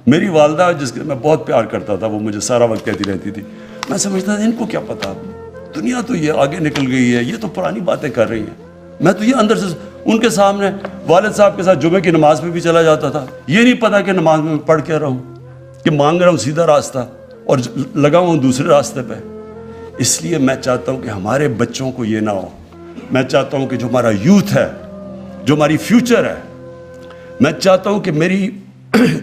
میری والدہ جس کے میں بہت پیار کرتا تھا وہ مجھے سارا وقت کہتی رہتی تھی، میں سمجھتا تھا ان کو کیا پتا، دنیا تو یہ آگے نکل گئی ہے، یہ تو پرانی باتیں کر رہی ہیں. میں تو یہ اندر سے ان کے سامنے والد صاحب کے ساتھ جمعے کی نماز پہ بھی چلا جاتا تھا، یہ نہیں پتا کہ نماز میں پڑھ کیا رہا ہوں، کہ مانگ رہا ہوں سیدھا راستہ اور لگا ہوں دوسرے راستے پہ. اس لیے میں چاہتا ہوں کہ ہمارے بچوں کو یہ نہ ہو. میں چاہتا ہوں کہ جو ہمارا یوتھ ہے، جو ہماری فیوچر ہے، میں چاہتا ہوں کہ میری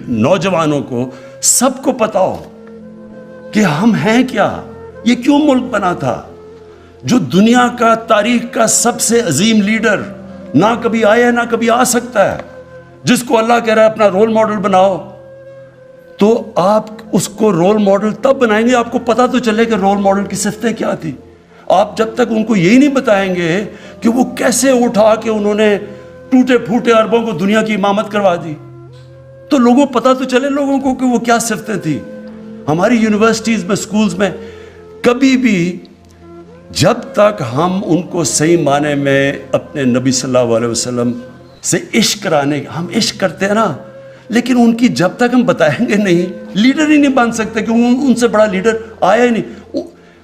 نوجوانوں کو سب کو پتا ہو کہ ہم ہیں کیا، یہ کیوں ملک بنا تھا. جو دنیا کا تاریخ کا سب سے عظیم لیڈر نہ کبھی آیا ہے نہ کبھی آ سکتا ہے، جس کو اللہ کہہ رہا ہے اپنا رول ماڈل بناؤ، تو آپ اس کو رول ماڈل تب بنائیں گے آپ کو پتا تو چلے کہ رول ماڈل کی صفتیں کیا تھی. آپ جب تک ان کو یہی نہیں بتائیں گے کہ وہ کیسے اٹھا کے انہوں نے ٹوٹے پھوٹے عربوں کو دنیا کی امامت کروا دی، تو لوگوں پتا تو چلے لوگوں کو کہ وہ کیا صفتیں تھی. ہماری یونیورسٹیز میں، سکولز میں کبھی بھی جب تک ہم ان کو صحیح معنی میں اپنے نبی صلی اللہ علیہ وسلم سے عشق کرانے، ہم عشق کرتے ہیں نا، لیکن ان کی جب تک ہم بتائیں گے نہیں، لیڈر ہی نہیں بن سکتے، کہ ان سے بڑا لیڈر آیا ہی نہیں.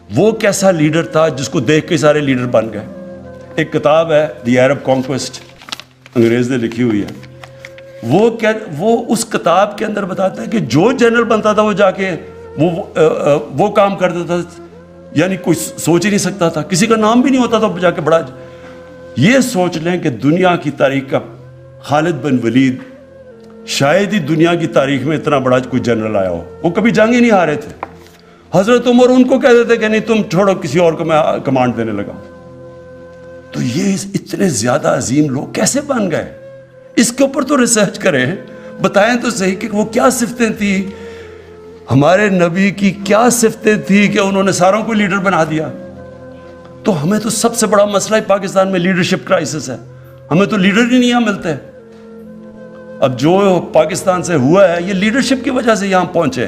وہ کیسا لیڈر تھا جس کو دیکھ کے سارے لیڈر بن گئے. ایک کتاب ہے دی عرب کانکویسٹ، انگریز نے لکھی ہوئی ہے. وہ اس کتاب کے اندر بتاتا ہے کہ جو جنرل بنتا تھا وہ جا کے وہ کام کر دیتا تھا، یعنی کوئی سوچ ہی نہیں سکتا تھا، کسی کا نام بھی نہیں ہوتا تھا جا کے بڑا. یہ سوچ لیں کہ دنیا کی تاریخ کا خالد بن ولید شاید ہی دنیا کی تاریخ میں اتنا بڑا کوئی جنرل آیا ہو، وہ کبھی جنگ ہی نہیں ہارے تھے. حضرت عمر ان کو کہتے تھے کہ نہیں تم چھوڑو، کسی اور کو میں کمانڈ دینے لگا. تو یہ اتنے زیادہ عظیم لوگ کیسے بن گئے؟ اس کے اوپر تو ریسرچ کریں، بتائیں تو صحیح کہ وہ کیا صفتیں تھیں، ہمارے نبی کی کیا صفتیں تھیں کہ انہوں نے ساروں کو لیڈر بنا دیا. تو ہمیں تو سب سے بڑا مسئلہ پاکستان میں لیڈرشپ کرائسس ہے، ہمیں تو لیڈر ہی نہیں یہاں ملتے. اب جو پاکستان سے ہوا ہے یہ لیڈرشپ کی وجہ سے یہاں پہنچے.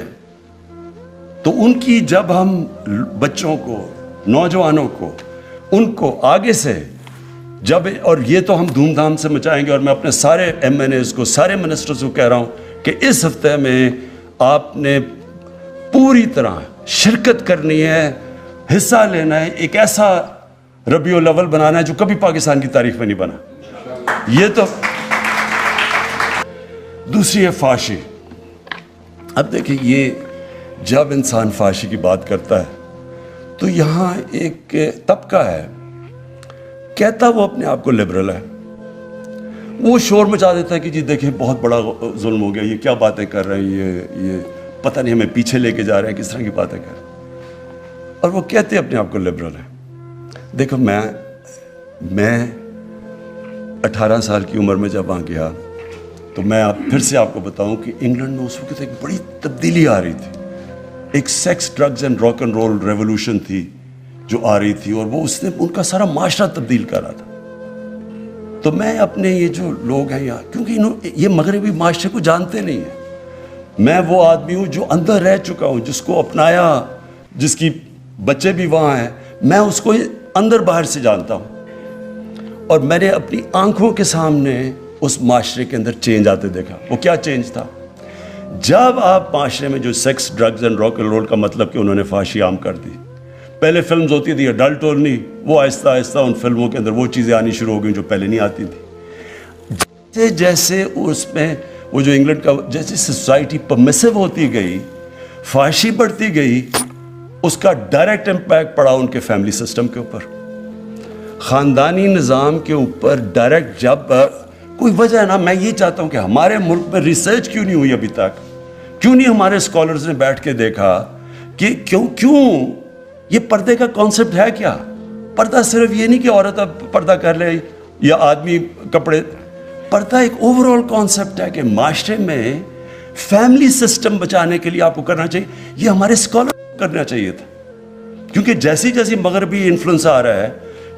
تو ان کی جب ہم بچوں کو، نوجوانوں کو، ان کو آگے سے جب، اور یہ تو ہم دھوم دھام سے مچائیں گے، اور میں اپنے سارے ایم این ایز کو، سارے منسٹرز کو کہہ رہا ہوں کہ اس ہفتے میں آپ نے پوری طرح شرکت کرنی ہے، حصہ لینا ہے، ایک ایسا ربیع الاول بنانا ہے جو کبھی پاکستان کی تاریخ میں نہیں بنا. یہ تو دوسری ہے فحاشی. اب دیکھیں، یہ جب انسان فحاشی کی بات کرتا ہے تو یہاں ایک طبقہ ہے کہتا وہ اپنے آپ کو لبرل ہے، وہ شور مچا دیتا ہے کہ جی دیکھیں بہت بڑا ظلم ہو گیا، یہ کیا باتیں کر رہے ہیں، یہ پتہ نہیں ہمیں پیچھے لے کے جا رہے ہیں، کس طرح کی باتیں کر رہے ہیں، اور وہ کہتے ہیں اپنے آپ کو لبرل ہے. دیکھو میں 18 سال کی عمر میں جب وہاں گیا تو میں پھر سے آپ کو بتاؤں کہ انگلینڈ میں اس وقت ایک بڑی تبدیلی آ رہی تھی، ایک sex, drugs and rock and roll revolution تھی جو آ رہی تھی، اور وہ اس نے ان کا سارا معاشرہ تبدیل کر رہا تھا. تو میں اپنے یہ جو لوگ ہیں یہاں، کیونکہ یہ مغربی معاشرے کو جانتے نہیں ہیں، میں وہ آدمی ہوں جو اندر رہ چکا ہوں، جس کو اپنایا، جس کی بچے بھی وہاں ہیں، میں اس کو اندر باہر سے جانتا ہوں. اور میں نے اپنی آنکھوں کے سامنے اس معاشرے کے اندر چینج آتے دیکھا. وہ کیا چینج تھا؟ جب آپ معاشرے میں جو sex, drugs and rock and roll کا مطلب کہ انہوں نے فحاشی عام کر دی. پہلے فلمز ہوتی تھی اڈلٹ اونلی، وہ آہستہ آہستہ ان فلموں کے اندر وہ چیزیں آنی شروع ہو گئیں جو پہلے نہیں آتی تھی. جیسے جیسے اس میں وہ جو انگلینڈ کا، جیسے سوسائٹی پرمیسو ہوتی گئی، فحاشی بڑھتی گئی، اس کا ڈائریکٹ امپیکٹ پڑا ان کے فیملی سسٹم کے اوپر، خاندانی نظام کے اوپر ڈائریکٹ. جب کوئی وجہ ہے نا، میں یہ چاہتا ہوں کہ ہمارے ملک میں ریسرچ کیوں نہیں ہوئی ابھی تک، کیوں نہیں ہمارے اسکالرز نے بیٹھ کے دیکھا کہ کیوں یہ پردے کا کانسیپٹ ہے کیا؟ پردہ صرف یہ نہیں کہ عورت اب پردہ کر لے یا آدمی کپڑے، پردہ ایک اوور آل کانسیپٹ ہے کہ معاشرے میں فیملی سسٹم بچانے کے لیے آپ کو کرنا چاہیے. یہ ہمارے اسکالر کو کرنا چاہیے تھا، کیونکہ جیسی جیسی مغربی انفلوئنس آ رہا ہے،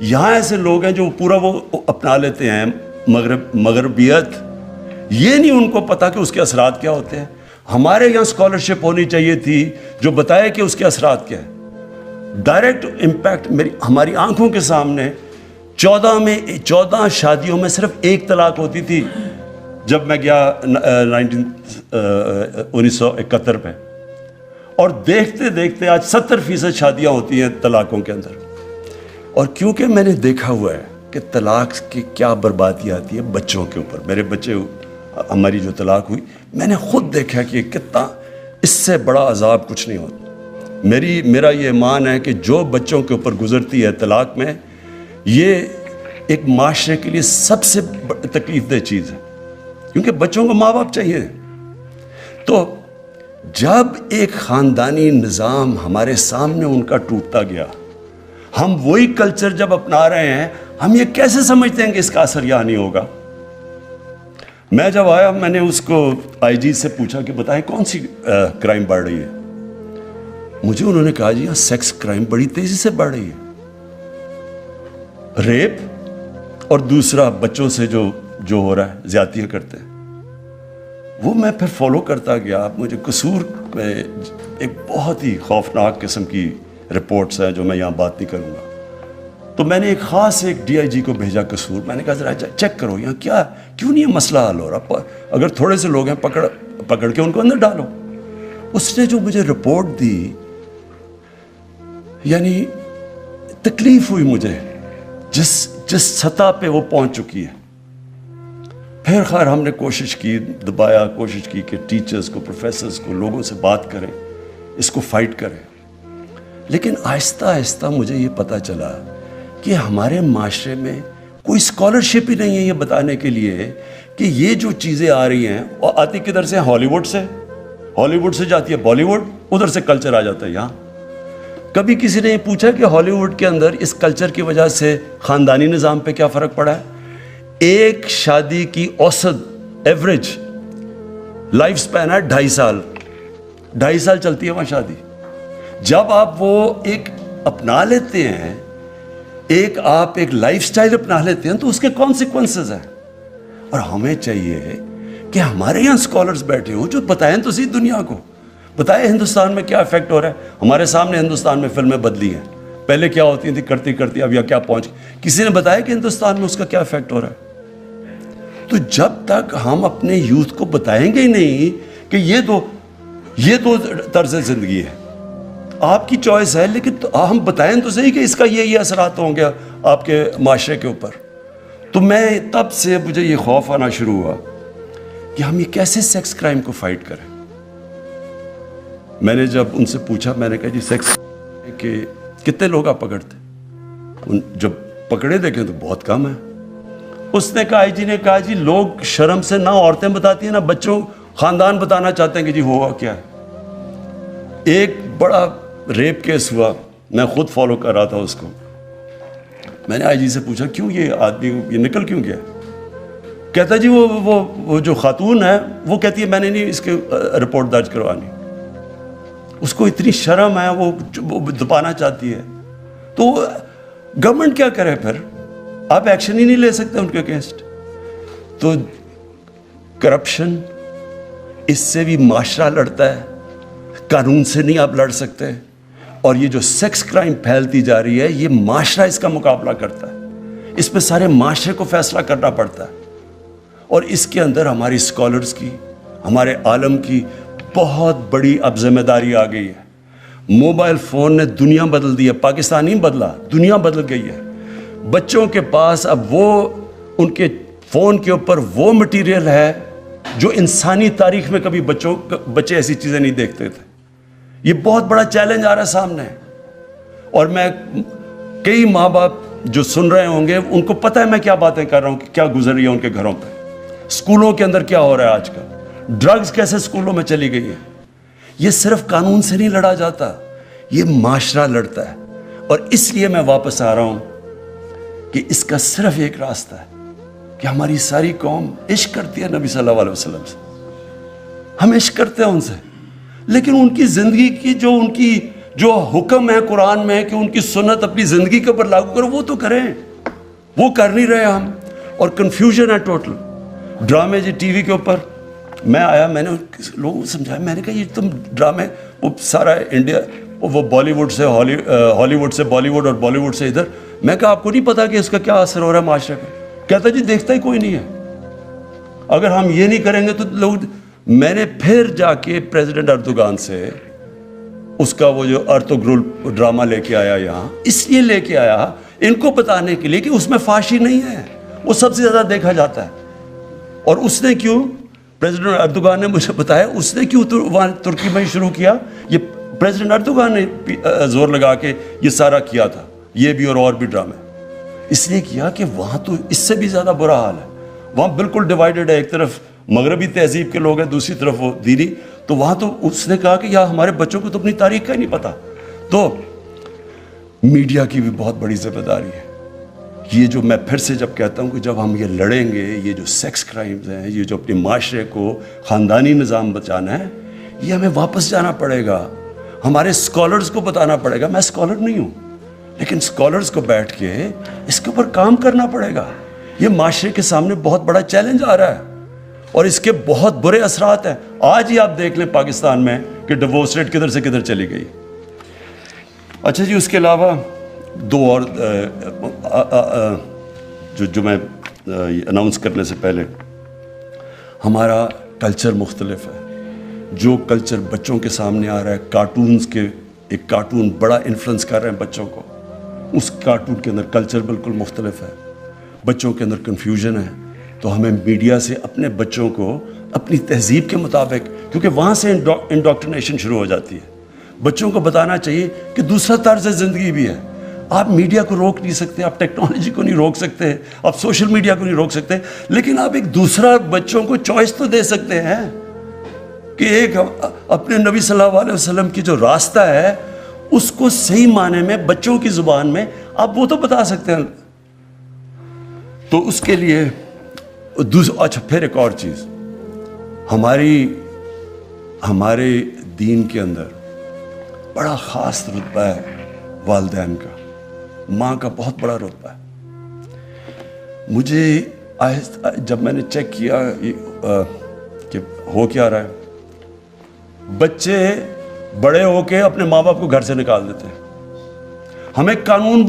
یہاں ایسے لوگ ہیں جو پورا وہ اپنا لیتے ہیں مغربیت، یہ نہیں ان کو پتا کہ اس کے اثرات کیا ہوتے ہیں. ہمارے یہاں اسکالرشپ ہونی چاہیے تھی جو بتائے کہ اس کے اثرات کیا ہیں. ڈائریکٹ امپیکٹ ہماری آنکھوں کے سامنے 14 شادیوں میں صرف 1 طلاق ہوتی تھی. جب میں گیا 1971 میں، اور دیکھتے دیکھتے آج 70% شادیاں ہوتی ہیں طلاقوں کے اندر. اور کیونکہ میں نے دیکھا ہوا ہے کہ طلاق کی کیا بربادی آتی ہے بچوں کے اوپر. میرے بچے، ہماری جو طلاق ہوئی، میں نے خود دیکھا کہ کتنا اس سے بڑا عذاب کچھ نہیں ہوتا. میرا یہ ایمان ہے کہ جو بچوں کے اوپر گزرتی ہے طلاق میں، یہ ایک معاشرے کے لیے سب سے تکلیف دہ چیز ہے، کیونکہ بچوں کو ماں باپ چاہیے. تو جب ایک خاندانی نظام ہمارے سامنے ان کا ٹوٹتا گیا، ہم وہی کلچر جب اپنا رہے ہیں، ہم یہ کیسے سمجھتے ہیں کہ اس کا اثر یہاں نہیں ہوگا؟ میں جب آیا، میں نے اس کو آئی جی سے پوچھا کہ بتائیں کون سی کرائم بڑھ رہی ہے. مجھے انہوں نے کہا جی یہاں سیکس کرائم بڑی تیزی سے بڑھ رہی ہے، ریپ اور دوسرا بچوں سے جو ہو رہا ہے، زیادتیاں کرتے ہیں. وہ میں پھر فالو کرتا گیا. مجھے قصور میں ایک بہت ہی خوفناک قسم کی رپورٹس ہیں جو میں یہاں بات نہیں کروں گا. تو میں نے ایک خاص ڈی آئی جی کو بھیجا قصور. میں نے کہا ذرا چیک کرو یہاں کیوں نہیں یہ مسئلہ حل ہو رہا، اگر تھوڑے سے لوگ ہیں پکڑ کے ان کو اندر ڈالو. اس نے جو مجھے رپورٹ دی، یعنی تکلیف ہوئی مجھے جس سطح پہ وہ پہنچ چکی ہے. پھر خیر ہم نے کوشش کی کہ ٹیچرز کو، پروفیسرز کو، لوگوں سے بات کریں، اس کو فائٹ کریں. لیکن آہستہ آہستہ مجھے یہ پتہ چلا کہ ہمارے معاشرے میں کوئی اسکالرشپ ہی نہیں ہے یہ بتانے کے لیے کہ یہ جو چیزیں آ رہی ہیں، اور آتی کدھر سے؟ ہالی ووڈ سے جاتی ہے بالی ووڈ، ادھر سے کلچر آ جاتا ہے یہاں. کبھی کسی نے یہ پوچھا کہ ہالی ووڈ کے اندر اس کلچر کی وجہ سے خاندانی نظام پہ کیا فرق پڑا ہے؟ ایک شادی کی اوسط ایوریج لائف سپین ہے 2.5 سال چلتی ہے وہاں شادی. جب آپ وہ ایک اپنا لیتے ہیں، آپ ایک لائف سٹائل اپنا لیتے ہیں، تو اس کے کانسیکوینسز ہیں. اور ہمیں چاہیے کہ ہمارے یہاں اسکالرز بیٹھے ہوں جو بتائیں تو صحیح دنیا کو، بتائیں ہندوستان میں کیا افیکٹ ہو رہا ہے. ہمارے سامنے ہندوستان میں فلمیں بدلی ہیں، پہلے کیا ہوتی تھی کرتی اب یا کیا پہنچ، کسی نے بتایا کہ ہندوستان میں اس کا کیا افیکٹ ہو رہا ہے؟ تو جب تک ہم اپنے یوتھ کو بتائیں گے ہی نہیں کہ یہ تو طرز زندگی ہے، آپ کی چوائس ہے، لیکن ہم بتائیں تو صحیح کہ اس کا یہ اثرات ہوں گے آپ کے معاشرے کے اوپر. تو میں تب سے مجھے یہ خوف آنا شروع ہوا کہ ہم یہ کیسے سیکس کرائم کو فائٹ کریں. میں نے جب ان سے پوچھا، میں نے کہا جی سیکس کہ کتنے لوگ آپ پکڑتے؟ جب پکڑے دیکھیں تو بہت کم ہے. اس نے کہا، آئی جی نے کہا جی لوگ شرم سے نہ عورتیں بتاتی ہیں نہ بچوں، خاندان بتانا چاہتے ہیں کہ جی ہوا کیا ہے. ایک بڑا ریپ کیس ہوا، میں خود فالو کر رہا تھا اس کو. میں نے آئی جی سے پوچھا کیوں یہ آدمی یہ نکل کیوں گیا؟ کہتا جی وہ جو خاتون ہے وہ کہتی ہے میں نے نہیں اس کے رپورٹ درج کروانی. اس کو اتنی شرم ہے، وہ دبانا چاہتی ہے. تو گورنمنٹ کیا کرے پھر؟ آپ ایکشن ہی نہیں لے سکتے ان کے اگینسٹ. تو کرپشن، اس سے بھی معاشرہ لڑتا ہے، قانون سے نہیں آپ لڑ سکتے. اور یہ جو سیکس کرائم پھیلتی جا رہی ہے، یہ معاشرہ اس کا مقابلہ کرتا ہے. اس پہ سارے معاشرے کو فیصلہ کرنا پڑتا ہے. اور اس کے اندر ہماری اسکالرز کی، ہمارے عالم کی بہت بڑی اب ذمہ داری آ گئی ہے. موبائل فون نے دنیا بدل دی ہے، پاکستان نہیں بدلا، دنیا بدل گئی ہے. بچوں کے پاس اب ان کے فون کے اوپر وہ مٹیریل ہے جو انسانی تاریخ میں کبھی بچے ایسی چیزیں نہیں دیکھتے تھے. یہ بہت بڑا چیلنج آ رہا ہے سامنے. اور میں کئی ماں باپ جو سن رہے ہوں گے ان کو پتہ ہے میں کیا باتیں کر رہا ہوں کہ کیا گزر رہی ہے ان کے گھروں پہ. اسکولوں کے اندر کیا ہو رہا ہے آج کل، ڈرگز کیسے اسکولوں میں چلی گئی ہے. یہ صرف قانون سے نہیں لڑا جاتا، یہ معاشرہ لڑتا ہے. اور اس لیے میں واپس آ رہا ہوں کہ اس کا صرف ایک راستہ ہے کہ ہماری ساری قوم عشق کرتی ہے نبی صلی اللہ علیہ وسلم سے. ہم عشق کرتے ہیں ان سے، لیکن ان کی زندگی کی جو حکم ہے قرآن میں کہ ان کی سنت اپنی زندگی کے اوپر لاگو کرو، وہ تو کریں. وہ کر نہیں رہے ہم. اور کنفیوژن ہے ٹوٹل. ڈرامے جی ٹی وی کے اوپر میں آیا، میں نے لوگوں کو سمجھایا، میں نے کہا یہ تم ڈرامے وہ سارا انڈیا وہ بالی ووڈ سے ہالی ووڈ سے بالی ووڈ اور بالی ووڈ سے ادھر. میں کہا آپ کو نہیں پتا کہ اس کا کیا اثر ہو رہا ہے معاشرے پہ؟ کہتا جی دیکھتا ہی کوئی نہیں ہے. اگر ہم یہ نہیں کریں گے تو لوگ. میں نے پھر جا کے پریزیڈنٹ اردوغان سے اس کا وہ جو ارطغرل ڈرامہ لے کے آیا یہاں, اس لیے لے کے آیا ان کو بتانے کے لیے کہ اس میں فحاشی نہیں ہے, وہ سب سے زیادہ دیکھا جاتا ہے. اور اس نے کیوں, پریزیڈنٹ اردوغان نے مجھے بتایا, اس نے کیوں وہاں ترکی میں شروع کیا, یہ پریزیڈنٹ اردوغان نے زور لگا کے یہ سارا کیا تھا, یہ بھی اور بھی ڈرامے اس لیے کیا کہ وہاں تو اس سے بھی زیادہ برا حال ہے. وہاں بالکل ڈیوائیڈڈ ہے, ایک طرف مغربی تہذیب کے لوگ ہیں, دوسری طرف وہ دینی. تو وہاں تو اس نے کہا کہ یار ہمارے بچوں کو تو اپنی تاریخ کا ہی نہیں پتا. تو میڈیا کی بھی بہت بڑی ذمہ داری ہے. یہ جو میں پھر سے جب کہتا ہوں کہ جب ہم یہ لڑیں گے, یہ جو سیکس کرائمز ہیں, یہ جو اپنے معاشرے کو خاندانی نظام بچانا ہے, یہ ہمیں واپس جانا پڑے گا. ہمارے اسکالرز کو بتانا پڑے گا. میں اسکالر نہیں ہوں, لیکن اسکالرز کو بیٹھ کے اس کے اوپر کام کرنا پڑے گا. یہ معاشرے کے سامنے بہت بڑا چیلنج آ رہا ہے اور اس کے بہت برے اثرات ہیں. آج ہی آپ دیکھ لیں پاکستان میں کہ ڈیورس ریٹ کدھر سے کدھر چلی گئی. اچھا جی, اس کے علاوہ دو اور جو میں اناؤنس کرنے سے پہلے, ہمارا کلچر مختلف ہے. جو کلچر بچوں کے سامنے آ رہا ہے, کارٹونز کے, ایک کارٹون بڑا انفلوئنس کر رہے ہیں بچوں کو, اس کارٹون کے اندر کلچر بالکل مختلف ہے. بچوں کے اندر کنفیوژن ہے. تو ہمیں میڈیا سے اپنے بچوں کو اپنی تہذیب کے مطابق, کیونکہ وہاں سے انڈوکٹرینیشن شروع ہو جاتی ہے, بچوں کو بتانا چاہیے کہ دوسرا طرز زندگی بھی ہے. آپ میڈیا کو روک نہیں سکتے, آپ ٹیکنالوجی کو نہیں روک سکتے, آپ سوشل میڈیا کو نہیں روک سکتے, لیکن آپ ایک دوسرا بچوں کو چوائس تو دے سکتے ہیں کہ ایک اپنے نبی صلی اللہ علیہ وسلم کی جو راستہ ہے اس کو صحیح معنی میں بچوں کی زبان میں آپ وہ تو بتا سکتے ہیں. تو اس کے لیے اچھا پھر ایک اور چیز, ہمارے دین کے اندر بڑا خاص رتبہ ہے والدین کا, ماں کا بہت بڑا رتبہ ہے. مجھے جب میں نے چیک کیا کہ ہو کیا رہا ہے, بچے بڑے ہو کے اپنے ماں باپ کو گھر سے نکال دیتے ہیں. ہمیں قانون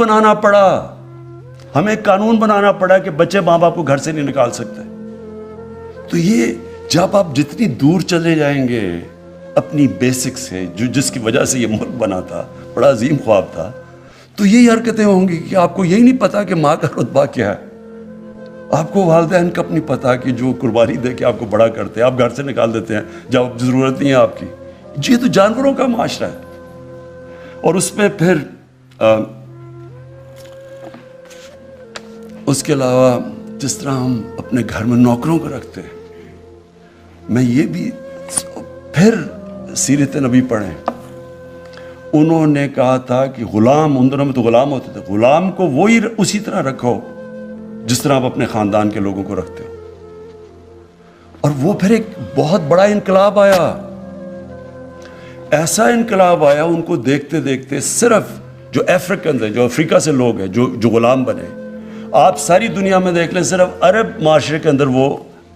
بنانا پڑا کہ بچے ماں باپ کو گھر سے نہیں نکال سکتے. تو یہ جب آپ جتنی دور چلے جائیں گے اپنی بیسک سے, جس کی وجہ سے یہ ملک بنا تھا, بڑا عظیم خواب تھا, تو یہی حرکتیں ہوں گی کہ آپ کو یہی نہیں پتا کہ ماں کا رتبہ کیا ہے. آپ کو والدین کا اپنی پتا کہ جو قربانی دے کے آپ کو بڑا کرتے ہیں, آپ گھر سے نکال دیتے ہیں جب ضرورت نہیں ہے آپ کی. یہ تو جانوروں کا معاشرہ ہے. اور اس میں پھر اس کے علاوہ جس طرح ہم اپنے گھر میں نوکروں کو رکھتے ہیں, میں یہ بھی پھر سیرت نبی پڑھیں, انہوں نے کہا تھا کہ غلام, ان دنوں میں تو غلام ہوتے تھے, غلام کو وہی اسی طرح رکھو جس طرح آپ اپنے خاندان کے لوگوں کو رکھتے ہو. اور وہ پھر ایک بہت بڑا انقلاب آیا, ایسا انقلاب آیا ان کو دیکھتے دیکھتے. صرف جو افریقنز ہیں, جو افریقہ سے لوگ ہیں جو غلام بنے, آپ ساری دنیا میں دیکھ لیں, صرف عرب معاشرے کے اندر وہ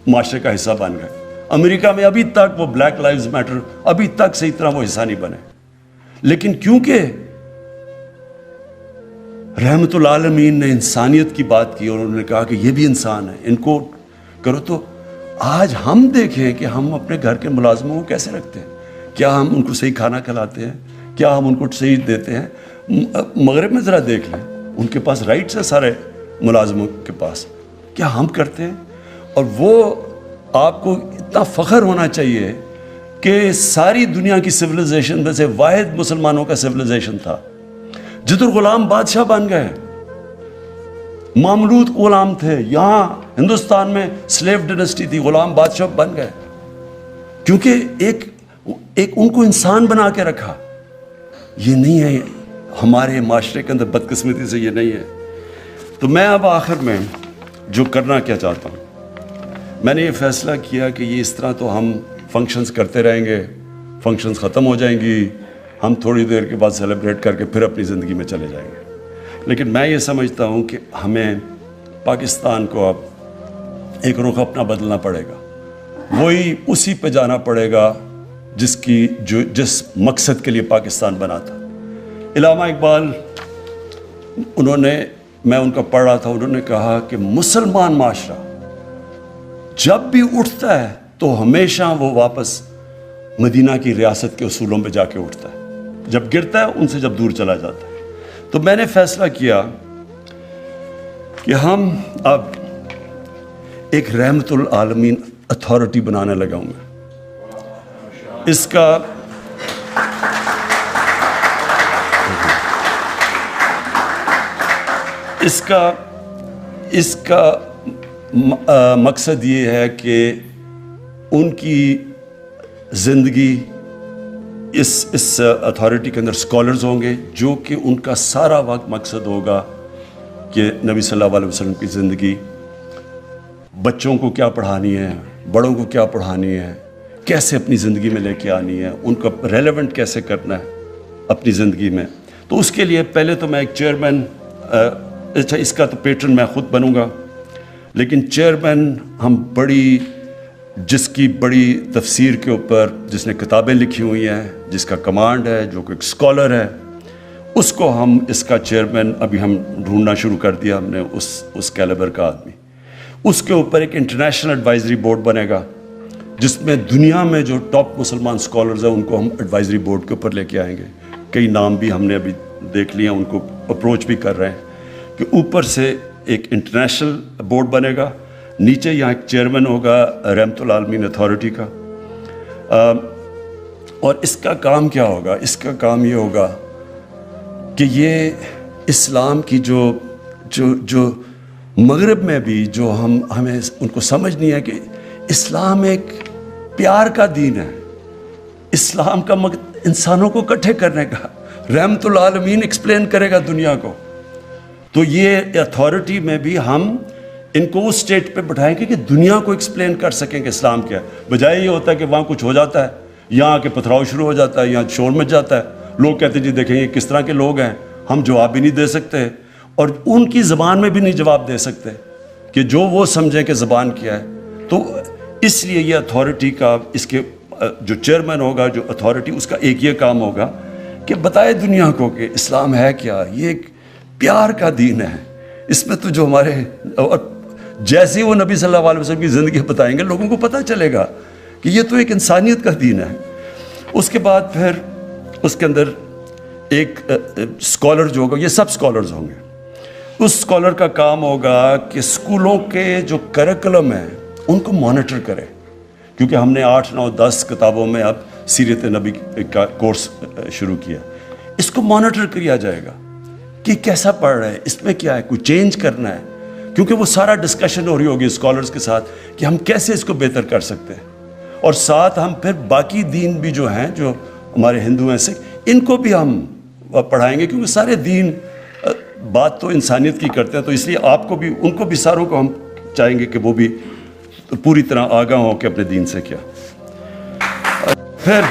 معاشرے کا حصہ بن گئے. امریکہ میں ابھی تک وہ بلیک لائیوز میٹر ابھی تک صحیح طرح وہ حصہ نہیں بنے. لیکن کیونکہ رحمت العالمین نے انسانیت کی بات کی اور انہوں نے کہا کہ یہ بھی انسان ہے, ان کو کرو, تو آج ہم دیکھیں کہ ہم اپنے گھر کے ملازموں کو کیسے رکھتے ہیں. کیا ہم ان کو صحیح کھانا کھلاتے ہیں؟ کیا ہم ان کو صحیح دیتے ہیں؟ مغرب میں ذرا دیکھ لیں, ان کے پاس رائٹس ہیں سارے ملازموں کے پاس. کیا ہم کرتے ہیں؟ اور وہ آپ کو اتنا فخر ہونا چاہیے کہ ساری دنیا کی سویلائزیشن میں سے واحد مسلمانوں کا سویلائزیشن تھا جدھر غلام بادشاہ بن گئے. مملوک غلام تھے, یہاں ہندوستان میں سلیو ڈائنسٹی تھی, غلام بادشاہ بن گئے کیونکہ ایک ان کو انسان بنا کے رکھا. یہ نہیں ہے ہمارے معاشرے کے اندر, بدقسمتی سے یہ نہیں ہے. تو میں اب آخر میں جو کرنا کیا چاہتا ہوں, میں نے یہ فیصلہ کیا کہ یہ اس طرح تو ہم فنکشنز کرتے رہیں گے, فنکشنز ختم ہو جائیں گی, ہم تھوڑی دیر کے بعد سیلیبریٹ کر کے پھر اپنی زندگی میں چلے جائیں گے. لیکن میں یہ سمجھتا ہوں کہ ہمیں پاکستان کو اب ایک رخ اپنا بدلنا پڑے گا, وہی اسی پہ جانا پڑے گا جس مقصد کے لیے پاکستان بنا تھا. علامہ اقبال, میں ان کا پڑھ رہا تھا, انہوں نے کہا کہ مسلمان معاشرہ جب بھی اٹھتا ہے تو ہمیشہ وہ واپس مدینہ کی ریاست کے اصولوں پہ جا کے اٹھتا ہے، جب گرتا ہے ان سے جب دور چلا جاتا ہے۔ تو میں نے فیصلہ کیا کہ ہم اب ایک رحمت العالمین اتھارٹی بنانے لگا ہوں میں۔ اس کا مقصد یہ ہے کہ ان کی زندگی اس اتھارٹی کے اندر اسکالرز ہوں گے جو کہ ان کا سارا وقت مقصد ہوگا کہ نبی صلی اللہ علیہ وسلم کی زندگی، بچوں کو کیا پڑھانی ہے، بڑوں کو کیا پڑھانی ہے، کیسے اپنی زندگی میں لے کے آنی ہے، ان کو ریلیونٹ کیسے کرنا ہے اپنی زندگی میں۔ تو اس کے لیے پہلے تو میں ایک چیئرمین، اچھا اس کا تو پیٹرن میں خود بنوں گا، لیکن چیئرمین ہم جس کی بڑی تفسیر کے اوپر جس نے کتابیں لکھی ہوئی ہیں، جس کا کمانڈ ہے، جو کہ ایک اسکالر ہے، اس کو ہم اس کا چیئرمین ابھی ہم ڈھونڈنا شروع کر دیا ہم نے، اس کیلیبر کا آدمی۔ اس کے اوپر ایک انٹرنیشنل ایڈوائزری بورڈ بنے گا جس میں دنیا میں جو ٹاپ مسلمان اسکالرز ہیں ان کو ہم ایڈوائزری بورڈ کے اوپر لے کے آئیں گے۔ کئی نام بھی ہم نے ابھی دیکھ لیے ہیں، ان کو اپروچ بھی کر رہے ہیں کہ اوپر سے ایک انٹرنیشنل بورڈ بنے گا، نیچے یہاں ایک چیئرمین ہوگا رحمت العالمین اتھارٹی کا۔ اور اس کا کام کیا ہوگا؟ اس کا کام یہ ہوگا کہ یہ اسلام کی جو مغرب میں بھی جو ہمیں ان کو سمجھ نہیں ہے کہ اسلام ایک پیار کا دین ہے، اسلام کا انسانوں کو اکٹھے کرنے کا، رحمت العالمین ایکسپلین کرے گا دنیا کو۔ تو یہ اتھارٹی میں بھی ہم ان کو اس سٹیٹ پہ بٹھائیں گے کہ دنیا کو ایکسپلین کر سکیں کہ اسلام کیا ہے، بجائے یہ ہوتا ہے کہ وہاں کچھ ہو جاتا ہے، یہاں آ کے پتھراؤ شروع ہو جاتا ہے، یہاں شور مچ جاتا ہے، لوگ کہتے ہیں جی دیکھیں یہ کس طرح کے لوگ ہیں، ہم جواب بھی نہیں دے سکتے اور ان کی زبان میں بھی نہیں جواب دے سکتے کہ جو وہ سمجھیں کہ زبان کیا ہے۔ تو اس لیے یہ اتھارٹی کا، اس کے جو چیئرمین ہوگا، جو اتھارٹی، اس کا ایک یہ کام ہوگا کہ بتائے دنیا کو کہ اسلام ہے کیا، یہ ایک پیار کا دین ہے، اس میں تو جو ہمارے، اور جیسے وہ نبی صلی اللہ علیہ وسلم کی زندگی بتائیں گے لوگوں کو پتہ چلے گا کہ یہ تو ایک انسانیت کا دین ہے۔ اس کے بعد پھر اس کے اندر ایک اسکالر جو ہوگا، یہ سب اسکالرز ہوں گے، اس اسکالر کا کام ہوگا کہ اسکولوں کے جو کریکولم ہیں ان کو مانیٹر کرے، کیونکہ ہم نے 8، 9، 10 کتابوں میں اب سیرت نبی کا کورس شروع کیا، اس کو مانیٹر کیا جائے گا کہ کیسا پڑھ رہا ہے، اس میں کیا ہے، کوئی چینج کرنا ہے، کیونکہ وہ سارا ڈسکشن ہو رہی ہوگی اسکالرز کے ساتھ کہ ہم کیسے اس کو بہتر کر سکتے ہیں۔ اور ساتھ ہم پھر باقی دین بھی جو ہیں، جو ہمارے ہندو ہیں، سکھ، ان کو بھی ہم پڑھائیں گے، کیونکہ سارے دین بات تو انسانیت کی کرتے ہیں، تو اس لیے آپ کو بھی، ان کو بھی، ساروں کو ہم چاہیں گے کہ وہ بھی پوری طرح آگاہ ہوں کہ اپنے دین سے کیا۔ پھر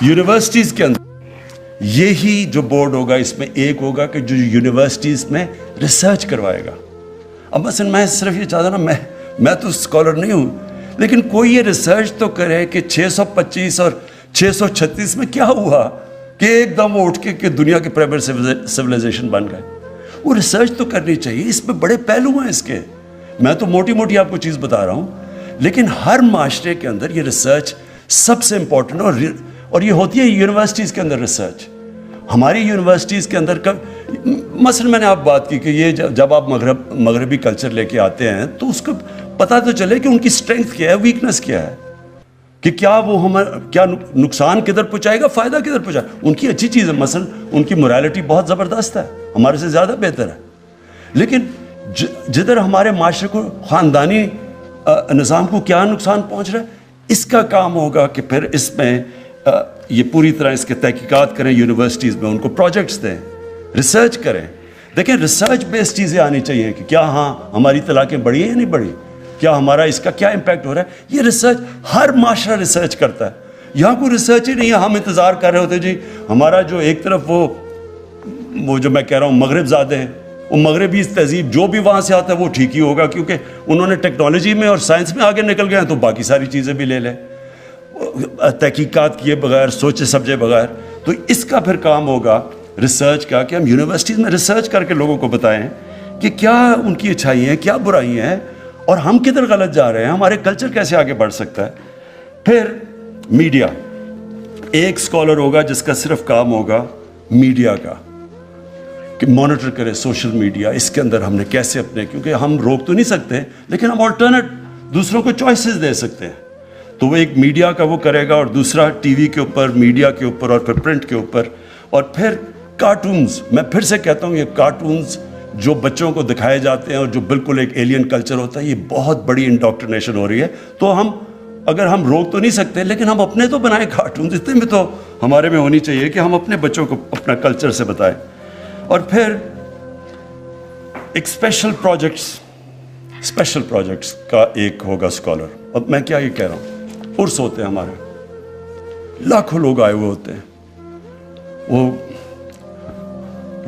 یونیورسٹیز کے اندر یہی جو بورڈ ہوگا، اس میں ایک ہوگا کہ جو یونیورسٹیز میں ریسرچ کروائے گا۔ اب مثلا میں صرف یہ چاہتا نا، میں تو اسکالر نہیں ہوں، لیکن کوئی یہ ریسرچ تو کرے کہ 625 اور 636 میں کیا ہوا کہ ایک دم وہ اٹھ کے کہ دنیا کے پرائمری سویلائزیشن بن گئے۔ وہ ریسرچ تو کرنی چاہیے، اس میں بڑے پہلو ہیں اس کے، میں تو موٹی موٹی آپ کو چیز بتا رہا ہوں، لیکن ہر معاشرے کے اندر یہ ریسرچ سب سے امپورٹنٹ ہے، اور یہ ہوتی ہے یونیورسٹیز کے اندر ریسرچ۔ ہماری یونیورسٹیز کے اندر مثلا میں نے آپ بات کی کہ یہ جب آپ مغربی کلچر لے کے آتے ہیں تو اس کو پتہ تو چلے کہ ان کی اسٹرینتھ کیا ہے، ویکنس کیا ہے، کہ کیا وہ کیا نقصان کدھر پہنچائے گا، فائدہ کدھر پہنچائے گا۔ ان کی اچھی چیز ہے، مثلا ان کی morality بہت زبردست ہے، ہمارے سے زیادہ بہتر ہے، لیکن جدھر ہمارے معاشرے کو، خاندانی نظام کو کیا نقصان پہنچ رہا ہے، اس کا کام ہوگا کہ پھر اس میں یہ پوری طرح اس کے تحقیقات کریں یونیورسٹیز میں، ان کو پروجیکٹس دیں، ریسرچ کریں۔ دیکھیں ریسرچ بیس چیزیں آنی چاہیے کہ کیا ہاں ہماری طلاقیں بڑھی ہیں یا نہیں بڑھی، کیا ہمارا اس کا کیا امپیکٹ ہو رہا ہے۔ یہ ریسرچ ہر معاشرہ ریسرچ کرتا ہے، یہاں کوئی ریسرچ ہی نہیں ہے۔ ہم انتظار کر رہے ہوتے جی ہمارا جو ایک طرف وہ جو میں کہہ رہا ہوں مغرب زادے ہیں، وہ مغربی تہذیب جو بھی وہاں سے آتا ہے وہ ٹھیک ہی ہوگا، کیونکہ انہوں نے ٹیکنالوجی میں اور سائنس میں آگے نکل گئے ہیں، تو باقی ساری چیزیں بھی لے لیں تحقیقات کیے بغیر، سوچے سمجھے بغیر۔ تو اس کا پھر کام ہوگا ریسرچ کا کہ ہم یونیورسٹیز میں ریسرچ کر کے لوگوں کو بتائیں کہ کیا ان کی اچھائی ہیں، کیا برائی ہیں، اور ہم کدھر غلط جا رہے ہیں, ہمارے کلچر کیسے آگے بڑھ سکتا ہے. پھر میڈیا, ایک اسکالر ہوگا جس کا صرف کام ہوگا میڈیا کا, کہ مانیٹر کرے سوشل میڈیا, اس کے اندر ہم نے کیسے اپنے, کیونکہ ہم روک تو نہیں سکتے لیکن ہم آلٹرنیٹ دوسروں کو چوائسیز دے سکتے ہیں. تو وہ ایک میڈیا کا وہ کرے گا, اور دوسرا ٹی وی کے اوپر, میڈیا کے اوپر, اور پھر پرنٹ کے اوپر. اور پھر کارٹونز, میں پھر سے کہتا ہوں یہ کارٹونز جو بچوں کو دکھائے جاتے ہیں اور جو بالکل ایک ایلین کلچر ہوتا ہے, یہ بہت بڑی انڈوکٹرینیشن ہو رہی ہے. تو ہم اگر ہم روک تو نہیں سکتے لیکن ہم اپنے تو بنائیں کارٹونز, اتنے میں تو ہمارے میں ہونی چاہیے کہ ہم اپنے بچوں کو اپنا کلچر سے بتائیں. اور پھر ایک اسپیشل پروجیکٹس کا ایک ہوگا اسکالر. اب میں کیا یہ کہہ رہا ہوں, عرس ہوتے ہیں ہمارے, لاکھوں لوگ آئے ہوئے ہوتے ہیں,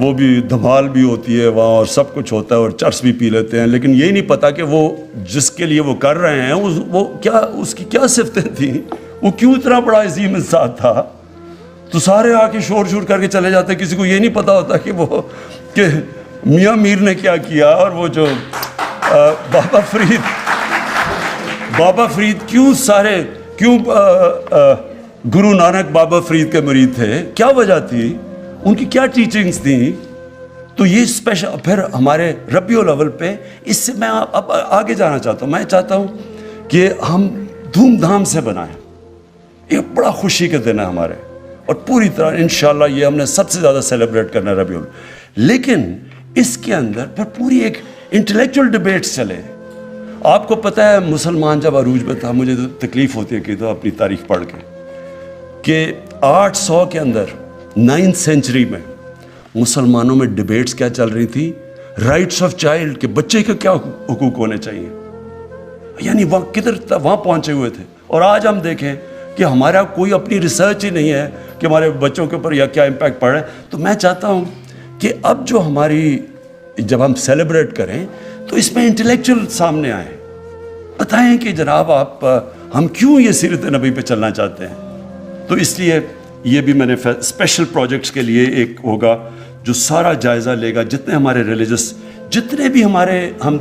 وہ بھی دھمال بھی ہوتی ہے وہاں, اور سب کچھ ہوتا ہے, اور چرس بھی پی لیتے ہیں, لیکن یہی نہیں پتا کہ وہ جس کے لیے وہ کر رہے ہیں وہ کیا, اس کی کیا صفتیں تھیں, وہ کیوں اتنا بڑا عظیم انسان تھا. تو سارے آ کے شور کر کے چلے جاتے, کسی کو یہ نہیں پتا ہوتا کہ میاں میر نے کیا کیا, اور وہ جو بابا فرید کیوں گرو نانک بابا فرید کے مرید تھے, کیا وجہ تھی, ان کی کیا ٹیچنگز تھیں. تو یہ اسپیشل. پھر ہمارے ربیع الاول پہ, اس سے میں اب آگے جانا چاہتا ہوں. میں چاہتا ہوں کہ ہم دھوم دھام سے بنائیں, یہ بڑا خوشی کا دن ہے ہمارے, اور پوری طرح انشاءاللہ یہ ہم نے سب سے زیادہ سیلیبریٹ کرنا ہے ربیع الاول. لیکن اس کے اندر پھر پوری ایک انٹلیکچوئل ڈبیٹس چلے. آپ کو پتہ ہے مسلمان جب عروج میں تھا, مجھے تو تکلیف ہوتی ہے کہ تو اپنی تاریخ پڑھ کے, کہ 800 کے اندر 9th سینچری میں مسلمانوں میں ڈبیٹس کیا چل رہی تھی, رائٹس آف چائلڈ, کہ بچے کا کیا حقوق ہونے چاہیے. یعنی وہاں پہنچے ہوئے تھے. اور آج ہم دیکھیں کہ ہمارا کوئی اپنی ریسرچ ہی نہیں ہے کہ ہمارے بچوں کے اوپر یا کیا امپیکٹ پڑ رہا ہے. تو میں چاہتا ہوں کہ اب جو ہماری, جب ہم سیلیبریٹ کریں تو اس میں انٹلیکچوئل سامنے آئیں, بتائیں کہ جناب آپ, ہم کیوں یہ سیرت نبی پہ چلنا چاہتے ہیں. تو اس لیے یہ بھی میں نے اسپیشل پروجیکٹس کے لیے ایک ہوگا جو سارا جائزہ لے گا, جتنے ہمارے ریلیجس, جتنے بھی ہمارے ہم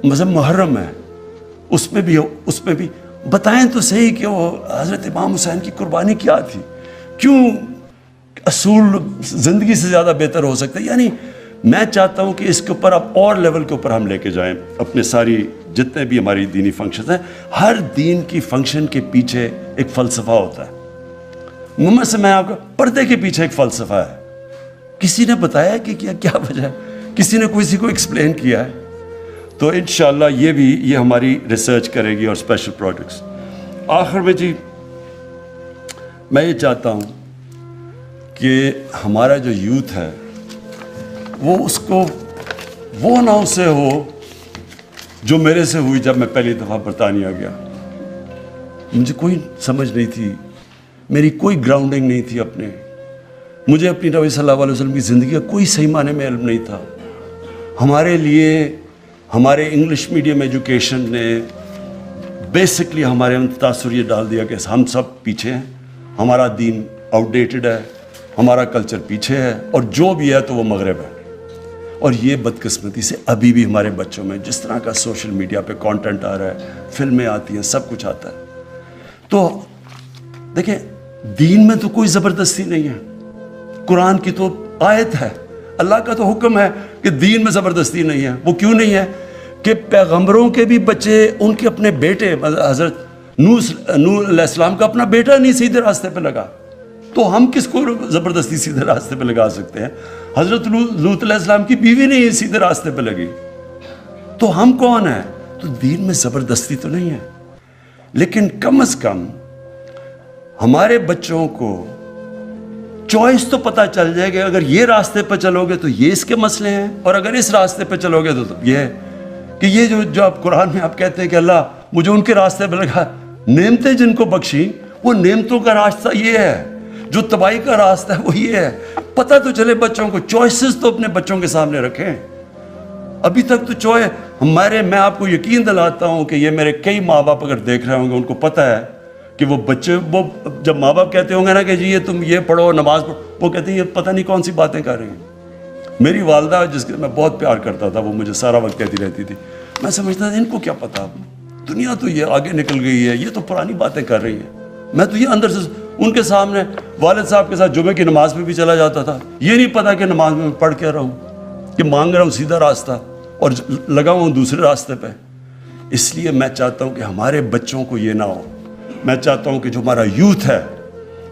مذہب محرم ہیں, اس میں بھی بتائیں تو صحیح کہ وہ حضرت امام حسین کی قربانی کیا تھی, کیوں اصول زندگی سے زیادہ بہتر ہو سکتا ہے. یعنی میں چاہتا ہوں کہ اس کے اوپر اب اور لیول کے اوپر ہم لے کے جائیں اپنے ساری جتنے بھی ہماری دینی فنکشنز ہیں. ہر دین کی فنکشن کے پیچھے ایک فلسفہ ہوتا ہے. میں آپ کو پردے کے پیچھے ایک فلسفہ ہے, کسی نے بتایا کہ کیا وجہ ہے, کسی نے کسی کو ایکسپلین کیا ہے. تو انشاءاللہ یہ ہماری ریسرچ کرے گی, اور اسپیشل پروجیکٹس. آخر میں جی میں یہ چاہتا ہوں کہ ہمارا جو یوتھ ہے وہ اس کو وہ نہ اسے ہو جو میرے سے ہوئی جب میں پہلی دفعہ برطانیہ گیا. مجھے کوئی سمجھ نہیں تھی, میری کوئی گراؤنڈنگ نہیں تھی اپنے, مجھے اپنی نبی صلی اللہ علیہ وسلم کی زندگی کا کوئی صحیح معنی میں علم نہیں تھا. ہمارے لیے ہمارے انگلش میڈیم ایجوکیشن نے بیسکلی ہمارے اندر تاثر یہ ڈال دیا کہ ہم سب پیچھے ہیں, ہمارا دین آؤٹ ڈیٹڈ ہے, ہمارا کلچر پیچھے ہے, اور جو بھی ہے تو وہ مغرب ہے. اور یہ بدقسمتی سے ابھی بھی ہمارے بچوں میں جس طرح کا سوشل میڈیا پہ کانٹینٹ آ رہا ہے, فلمیں آتی ہیں, سب کچھ آتا ہے. تو دیکھیں دین میں تو کوئی زبردستی نہیں ہے, قرآن کی تو آیت ہے, اللہ کا تو حکم ہے کہ دین میں زبردستی نہیں ہے. وہ کیوں نہیں ہے کہ پیغمبروں کے بھی بچے, ان کے اپنے بیٹے, حضرت نوح علیہ السلام کا اپنا بیٹا نہیں سیدھے راستے پہ لگا, تو ہم کس کو زبردستی سیدھے راستے پہ لگا سکتے ہیں. حضرت لوط علیہ السلام کی بیوی نہیں سیدھے راستے پہ لگی, تو ہم کون ہیں. تو دین میں زبردستی تو نہیں ہے, لیکن کم از کم ہمارے بچوں کو چوائس تو پتہ چل جائے گا, اگر یہ راستے پہ چلو گے تو یہ اس کے مسئلے ہیں, اور اگر اس راستے پہ چلو گے تو یہ ہے کہ یہ جو آپ قرآن میں آپ کہتے ہیں کہ اللہ مجھے ان کے راستے پہ لگا, نعمتیں جن کو بخشیں, وہ نعمتوں کا راستہ یہ ہے, جو تباہی کا راستہ ہے وہ یہ ہے. پتہ تو چلے بچوں کو, چوائسز تو اپنے بچوں کے سامنے رکھیں. ابھی تک تو میں آپ کو یقین دلاتا ہوں کہ یہ میرے کئی ماں باپ اگر دیکھ رہے ہوں گے, ان کو پتہ ہے کہ وہ بچے, وہ جب ماں باپ کہتے ہوں گے نا کہ جی یہ تم یہ پڑھو, نماز پڑھو, وہ کہتے ہیں یہ پتہ نہیں کون سی باتیں کر رہی ہیں. میری والدہ جس کے میں بہت پیار کرتا تھا, وہ مجھے سارا وقت کہتی رہتی تھی, میں سمجھتا تھا ان کو کیا پتا، دنیا تو یہ آگے نکل گئی ہے، یہ تو پرانی باتیں کر رہی ہیں. میں تو یہ اندر سے ان کے سامنے والد صاحب کے ساتھ جمعے کی نماز میں بھی چلا جاتا تھا، یہ نہیں پتا کہ نماز میں پڑھ کیا رہا ہوں، کہ مانگ رہا ہوں سیدھا راستہ اور لگا ہوں دوسرے راستے پہ. اس لیے میں چاہتا ہوں کہ ہمارے بچوں کو یہ نہ ہو. میں چاہتا ہوں کہ جو ہمارا یوتھ ہے،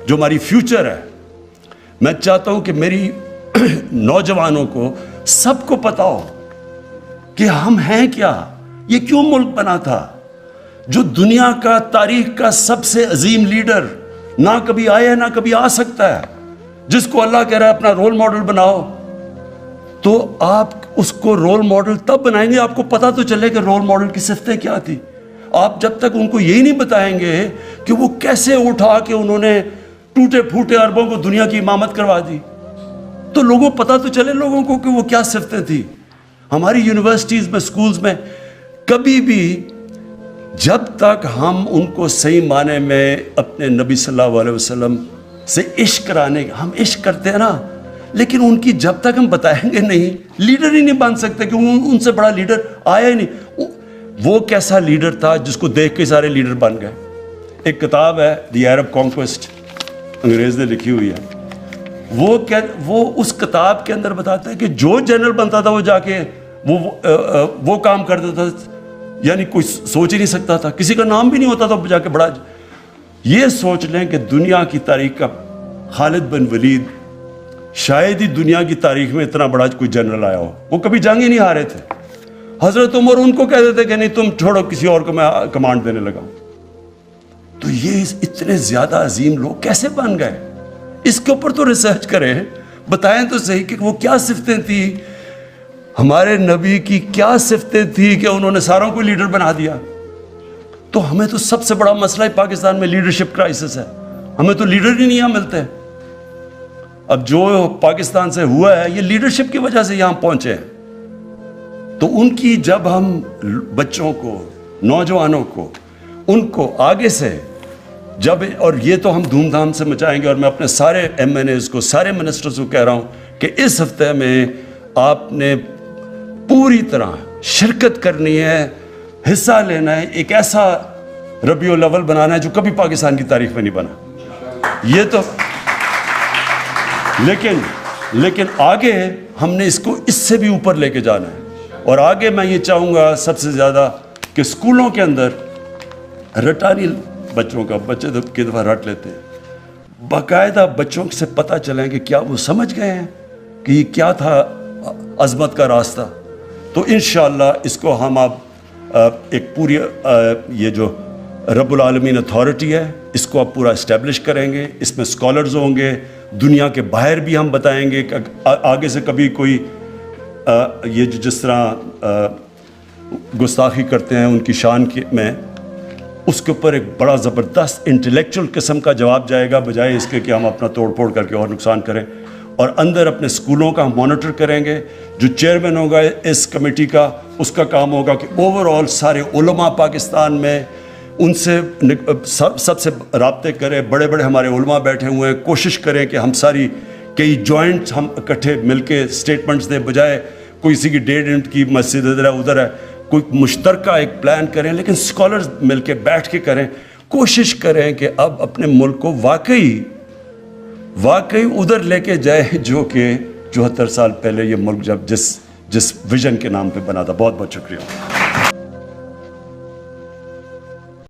جو ہماری فیوچر ہے، میں چاہتا ہوں کہ میری نوجوانوں کو سب کو پتا ہو کہ ہم ہیں کیا، یہ کیوں ملک بنا تھا. جو دنیا کا تاریخ کا سب سے عظیم لیڈر نہ کبھی آیا نہ کبھی آ سکتا ہے، جس کو اللہ کہہ رہا ہے اپنا رول ماڈل بناؤ، تو آپ اس کو رول ماڈل تب بنائیں گے آپ کو پتا تو چلے کہ رول ماڈل کی صفتیں کیا تھی. آپ جب تک ان کو یہی نہیں بتائیں گے کہ وہ کیسے اٹھا کے انہوں نے ٹوٹے پھوٹے عربوں کو دنیا کی امامت کروا دی، تو لوگوں پتا تو چلے لوگوں کو کہ وہ کیا صفتیں تھی. ہماری یونیورسٹیز میں، سکولز میں کبھی بھی جب تک ہم ان کو صحیح معنی میں اپنے نبی صلی اللہ علیہ وسلم سے عشق کرانے، ہم عشق کرتے ہیں نا، لیکن ان کی جب تک ہم بتائیں گے نہیں، لیڈر ہی نہیں بن سکتے، کیونکہ ان سے بڑا لیڈر آیا ہی نہیں. وہ کیسا لیڈر تھا جس کو دیکھ کے سارے لیڈر بن گئے. ایک کتاب ہے دی عرب کانکویسٹ، انگریز نے لکھی ہوئی ہے. وہ اس کتاب کے اندر بتاتا ہے کہ جو جنرل بنتا تھا وہ جا کے وہ کام کرتا تھا، یعنی کوئی سوچ ہی نہیں سکتا تھا، کسی کا نام بھی نہیں ہوتا تھا جا کے بڑا. یہ سوچ لیں کہ دنیا کی تاریخ کا خالد بن ولید شاید ہی دنیا کی تاریخ میں اتنا بڑا کوئی جنرل آیا ہو. وہ کبھی جنگ ہی نہیں ہارے تھے. حضرت عمر ان کو کہہ دیتے کہ نہیں تم چھوڑو، کسی اور کو میں کمانڈ دینے لگا ہوں. تو یہ اتنے زیادہ عظیم لوگ کیسے بن گئے؟ اس کے اوپر تو ریسرچ کریں، بتائیں تو صحیح کہ وہ کیا صفتیں تھیں، ہمارے نبی کی کیا صفتیں تھیں کہ انہوں نے ساروں کو لیڈر بنا دیا. تو ہمیں تو سب سے بڑا مسئلہ ہے پاکستان میں لیڈرشپ کرائسس ہے. ہمیں تو لیڈر ہی نہیں یہاں ملتے. اب جو پاکستان سے ہوا ہے یہ لیڈرشپ کی وجہ سے یہاں پہنچے ہیں. تو ان کی جب ہم بچوں کو، نوجوانوں کو، ان کو آگے سے جب، اور یہ تو ہم دھوم دھام سے مچائیں گے، اور میں اپنے سارے ایم این ایز کو، سارے منسٹرز کو کہہ رہا ہوں کہ اس ہفتے میں آپ نے پوری طرح شرکت کرنی ہے، حصہ لینا ہے. ایک ایسا ربیع الاول بنانا ہے جو کبھی پاکستان کی تاریخ میں نہیں بنا. یہ تو لیکن آگے ہم نے اس کو اس سے بھی اوپر لے کے جانا ہے. اور آگے میں یہ چاہوں گا سب سے زیادہ کہ اسکولوں کے اندر رٹانی بچوں کا، بچے کی دفعہ رٹ لیتے ہیں، باقاعدہ بچوں سے پتہ چلیں کہ کیا وہ سمجھ گئے ہیں کہ یہ کیا تھا عظمت کا راستہ. تو انشاءاللہ اس کو ہم اب ایک پوری یہ جو رب العالمین اتھارٹی ہے اس کو اب پورا اسٹیبلش کریں گے. اس میں اسکالرز ہوں گے، دنیا کے باہر بھی ہم بتائیں گے کہ آگے سے کبھی کوئی یہ جو جس طرح گستاخی کرتے ہیں ان کی شان میں، اس کے اوپر ایک بڑا زبردست انٹلیکچوئل قسم کا جواب جائے گا، بجائے اس کے کہ ہم اپنا توڑ پھوڑ کر کے اور نقصان کریں. اور اندر اپنے اسکولوں کا ہم مانیٹر کریں گے. جو چیئرمین ہوگا اس کمیٹی کا، اس کا کام ہوگا کہ اوور آل سارے علماء پاکستان میں ان سے سب سے رابطے کریں. بڑے بڑے ہمارے علماء بیٹھے ہوئے ہیں، کوشش کریں کہ ہم ساری کئی جوائنٹ ہم اکٹھے مل کے اسٹیٹمنٹس دیں، بجائے کوئی کسی کی 1.5 اینٹ کی مسجد ادھر ہے، کوئی مشترکہ ایک پلان کریں. لیکن اسکالرز مل کے بیٹھ کے کریں، کوشش کریں کہ اب اپنے ملک کو واقعی ادھر لے کے جائے جو کہ 74 سال پہلے یہ ملک جب جس ویژن کے نام پہ بنا تھا. بہت بہت شکریہ.